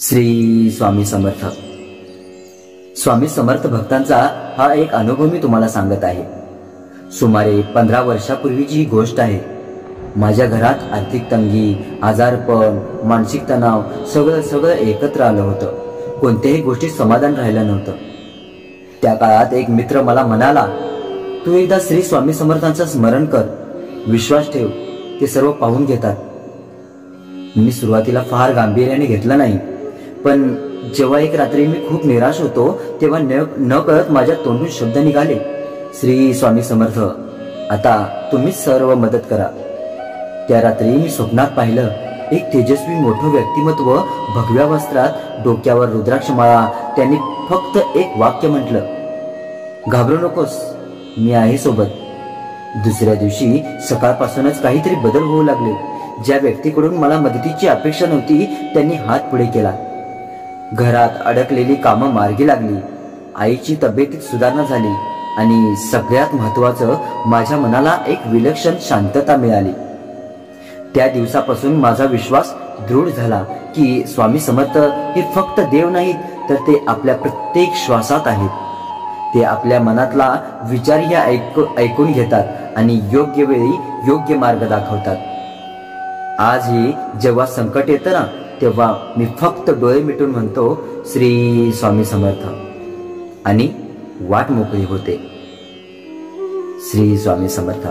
श्री स्वामी समर्थ। स्वामी समर्थ भक्तांचा हा एक अनुभव मी तुम्हाला सांगत आहे। सुमारे 15 वर्षापूर्वीची ही गोष्ट आहे। माझ्या घरात आर्थिक तंगी, आजारपण, मानसिक तणाव सगळं एकत्र आलं होतं। कोणत्याही गोष्टीत समाधान राहिलं नव्हतं। त्या काळात एक मित्र मला म्हणाला, तू एकदा श्री स्वामी समर्थांचं स्मरण कर, विश्वास ठेव, ते सर्व पाहून घेतात। मी सुरुवातीला फार गांभीर्याने घेतलं नाही, पण जेव्हा एक रात्री मी खूप निराश होतो तेव्हा न कळत माझ्या तोंडून शब्द निघाले, श्री स्वामी समर्थ, आता तुम्हीच सर्व मदत करा। त्या रात्री मी स्वप्नात पाहिलं, एक तेजस्वी मोठं व्यक्तिमत्व भगव्या वस्त्रात, डोक्यावर रुद्राक्षमाळा। त्यांनी फक्त एक वाक्य म्हटलं, घाबरू नकोस, मी आहे सोबत। दुसऱ्या दिवशी सकाळपासूनच काहीतरी बदल होऊ लागले। ज्या व्यक्तीकडून मला मदतीची अपेक्षा नव्हती त्यांनी हात पुढे केला। घरात अडकलेली कामं मार्गी लागली, आईची तब्येतीत सुधारणा झाली आणि सगळ्यात महत्त्वाचं, माझ्या मनाला एक विलक्षण शांतता मिळाली। त्या दिवसापासून माझा विश्वास दृढ झाला की स्वामी समर्थ हे फक्त देव नाहीत, तर ते आपल्या प्रत्येक श्वासात आहेत। ते आपल्या मनातला विचारही ऐकून घेतात आणि योग्य वेळी योग्य मार्ग दाखवतात। आजही जेव्हा संकट येतं ना, तेव्हा मी फक्त डोळे मिटून म्हणतो, श्री स्वामी समर्थ, आणि वाट मोकळी होते। श्री स्वामी समर्थ।